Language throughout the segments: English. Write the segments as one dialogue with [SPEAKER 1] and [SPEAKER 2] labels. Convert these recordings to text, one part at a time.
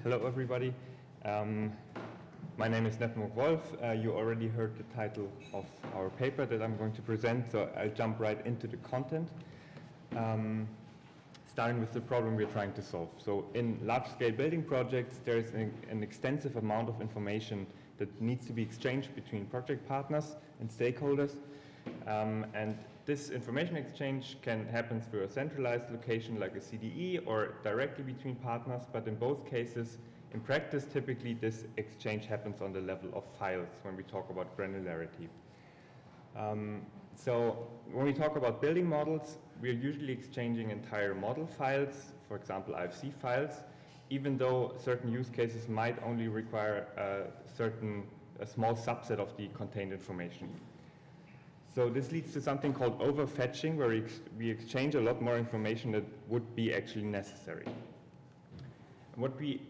[SPEAKER 1] Hello everybody, my name is Nepomuk. You already heard the title of our paper that I'm going to present, so I'll jump right into the content, starting with the problem we're trying to solve. So in large-scale building projects, there's an extensive amount of information that needs to be exchanged between project partners and stakeholders, and this information exchange can happen through a centralized location like a CDE or directly between partners, but in both cases, in practice, typically this exchange happens on the level of files when we talk about granularity. So when we talk about building models, we're usually exchanging entire model files, for example, IFC files, even though certain use cases might only require a small subset of the contained information. So this leads to something called overfetching, where we exchange a lot more information that would be actually necessary. What we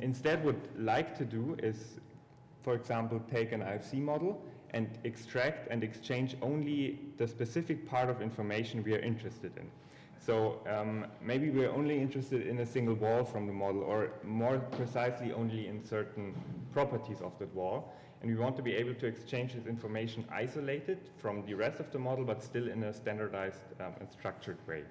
[SPEAKER 1] instead would like to do is, for example, take an IFC model and extract and exchange only the specific part of information we are interested in. So maybe we're only interested in a single wall from the model, or more precisely only in certain properties of that wall. And we want to be able to exchange this information isolated from the rest of the model, but still in a standardized and structured way.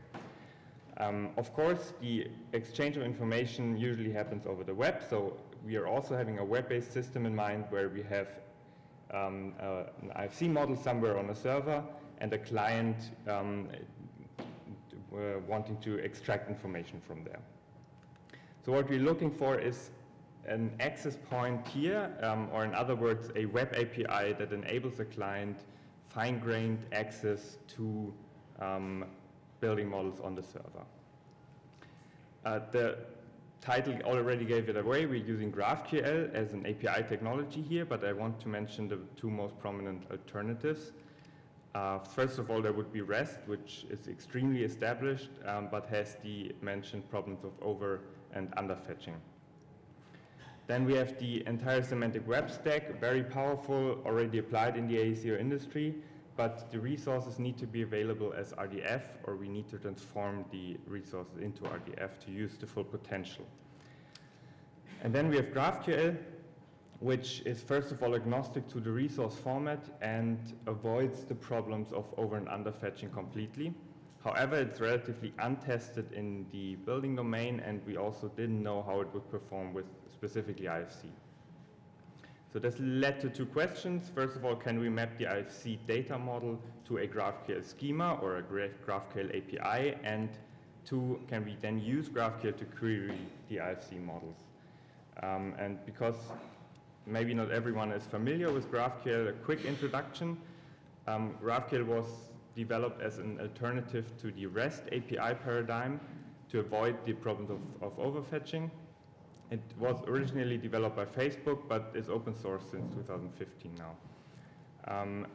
[SPEAKER 1] Of course, the exchange of information usually happens over the web, so we are also having a web-based system in mind where we have an IFC model somewhere on a server and a client wanting to extract information from there. So what we're looking for is an access point here, or in other words, a web API that enables a client fine-grained access to building models on the server. The title already gave it away. We're using GraphQL as an API technology here, but I want to mention the two most prominent alternatives. First of all, there would be REST, which is extremely established, but has the mentioned problems of over and underfetching. Then we have the entire semantic web stack, very powerful, already applied in the AECO industry, but the resources need to be available as RDF, or we need to transform the resources into RDF to use the full potential. And then we have GraphQL, which is first of all agnostic to the resource format and avoids the problems of over and underfetching completely. However, it's relatively untested in the building domain, and we also didn't know how it would perform with specifically IFC. So this led to two questions. First of all, can we map the IFC data model to a GraphQL schema or a GraphQL API? And two, can we then use GraphQL to query the IFC models? And because maybe not everyone is familiar with GraphQL, a quick introduction. GraphQL was developed as an alternative to the REST API paradigm to avoid the problems of overfetching. It was originally developed by Facebook, but is open source since 2015 now.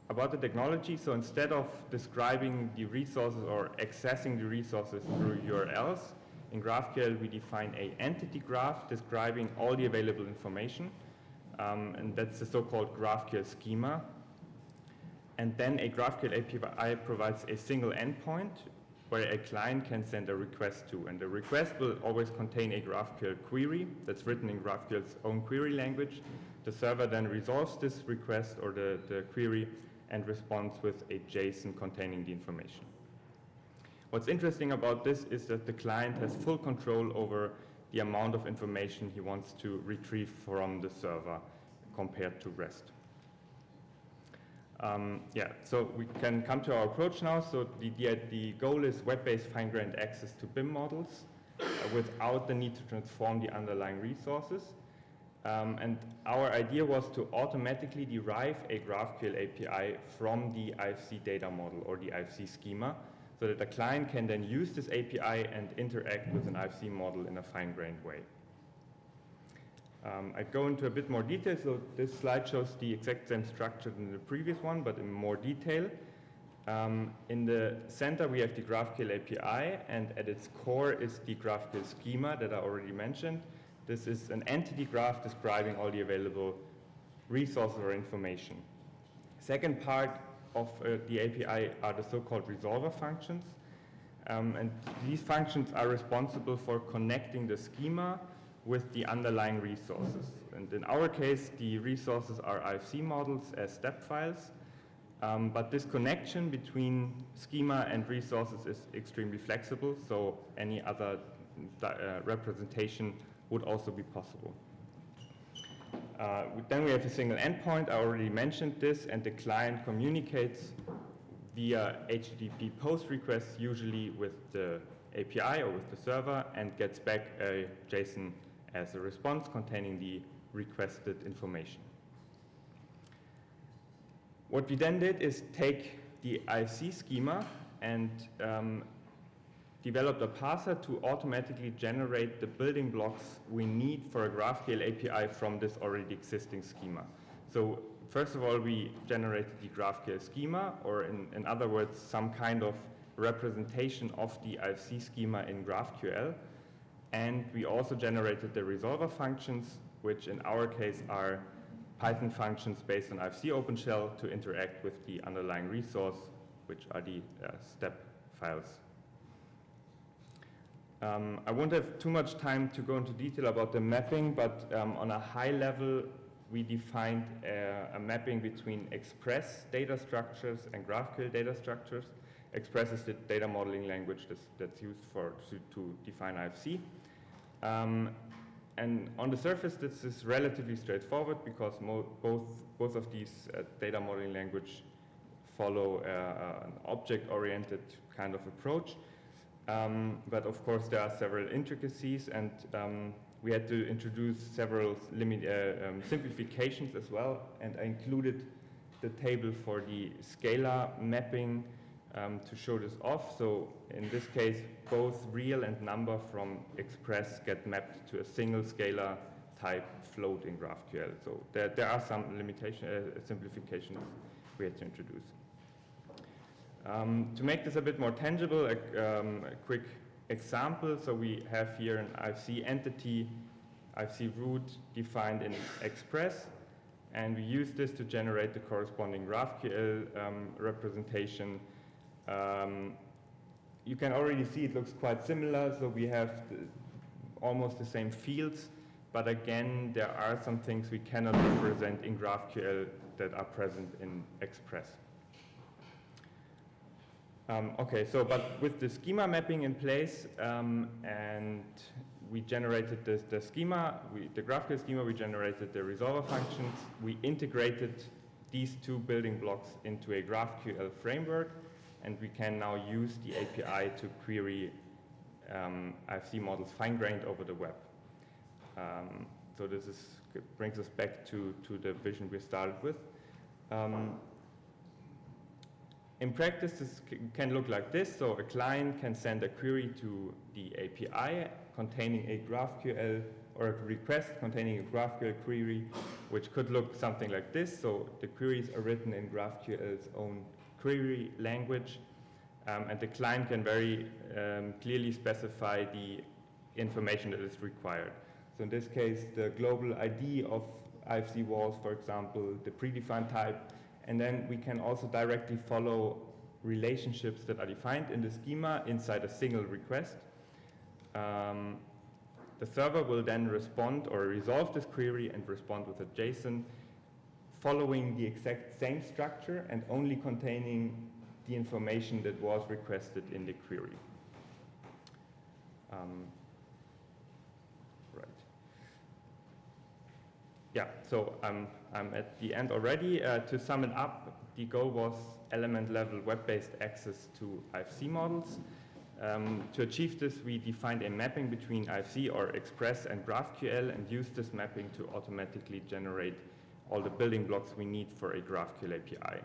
[SPEAKER 1] About the technology, so instead of describing the resources or accessing the resources through URLs, in GraphQL we define an entity graph describing all the available information, and that's the so-called GraphQL schema. And then a GraphQL API provides a single endpoint where a client can send a request to. And the request will always contain a GraphQL query that's written in GraphQL's own query language. The server then resolves this request or the query and responds with a JSON containing the information. What's interesting about this is that the client has full control over the amount of information he wants to retrieve from the server compared to REST. So we can come to our approach now. So the goal is web-based fine-grained access to BIM models without the need to transform the underlying resources. And our idea was to automatically derive a GraphQL API from the IFC data model or the IFC schema, so that the client can then use this API and interact with an IFC model in a fine-grained way. I go into a bit more detail, so this slide shows the exact same structure than the previous one, but in more detail. In the center we have the GraphQL API, and at its core is the GraphQL schema that I already mentioned. This is an entity graph describing all the available resources or information. Second part of the API are the so-called resolver functions. And these functions are responsible for connecting the schema with the underlying resources. And in our case, the resources are IFC models as step files. But this connection between schema and resources is extremely flexible, so any other representation would also be possible. Then we have a single endpoint. I already mentioned this, and the client communicates via HTTP post requests, usually with the API or with the server, and gets back a JSON as a response containing the requested information. What we then did is take the IFC schema and developed a parser to automatically generate the building blocks we need for a GraphQL API from this already existing schema. So first of all, we generated the GraphQL schema, or in other words, some kind of representation of the IFC schema in GraphQL. And we also generated the resolver functions, which in our case are Python functions based on IFC OpenShell to interact with the underlying resource, which are the step files. I won't have too much time to go into detail about the mapping, but on a high level, we defined a mapping between Express data structures and GraphQL data structures. Express is the data modeling language that's used to define IFC. And on the surface, this is relatively straightforward because both of these data modeling language follow an object-oriented kind of approach. But of course, there are several intricacies, and we had to introduce several simplifications as well. And I included the table for the scalar mapping to show this off. So in this case, both real and number from Express get mapped to a single scalar type float in GraphQL. So there are some simplifications we had to introduce. To make this a bit more tangible, a quick example. So we have here an IFC entity, IFC root defined in Express, and we use this to generate the corresponding GraphQL representation. You can already see it looks quite similar, so we have almost the same fields, but again, there are some things we cannot represent in GraphQL that are present in Express. Okay, so but with the schema mapping in place, and we generated the schema, the GraphQL schema, we generated the resolver functions, we integrated these two building blocks into a GraphQL framework, and we can now use the API to query IFC models fine-grained over the web. So this brings us back to the vision we started with. In practice, this can look like this. So a client can send a query to the API containing a GraphQL, or a request containing a GraphQL query, which could look something like this. So the queries are written in GraphQL's own query language, and the client can very clearly specify the information that is required. So in this case, the global ID of IFC walls, for example, the predefined type, and then we can also directly follow relationships that are defined in the schema inside a single request. The server will then respond or resolve this query and respond with a JSON following the exact same structure and only containing the information that was requested in the query. Right. Yeah, so I'm at the end already. To sum it up, the goal was element-level web-based access to IFC models. To achieve this, we defined a mapping between IFC or Express and GraphQL and used this mapping to automatically generate all the building blocks we need for a GraphQL API.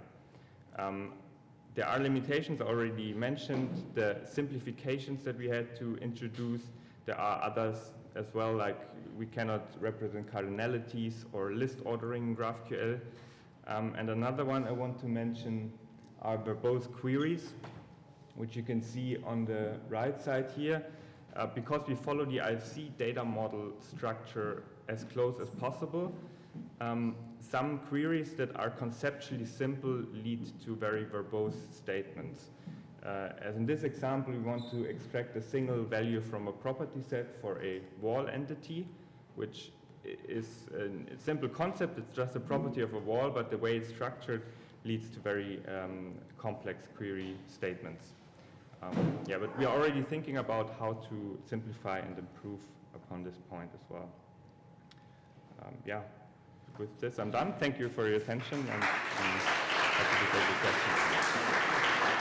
[SPEAKER 1] There are limitations already mentioned, the simplifications that we had to introduce. There are others as well, like we cannot represent cardinalities or list ordering in GraphQL. And another one I want to mention are verbose queries, which you can see on the right side here. Because we follow the IFC data model structure as close as possible, some queries that are conceptually simple lead to very verbose statements. As in this example, we want to extract a single value from a property set for a wall entity, which is a simple concept. It's just a property of a wall, but the way it's structured leads to very complex query statements. Yeah, but we are already thinking about how to simplify and improve upon this point as well. Yeah, with this I'm done. Thank you for your attention, and happy to take your questions.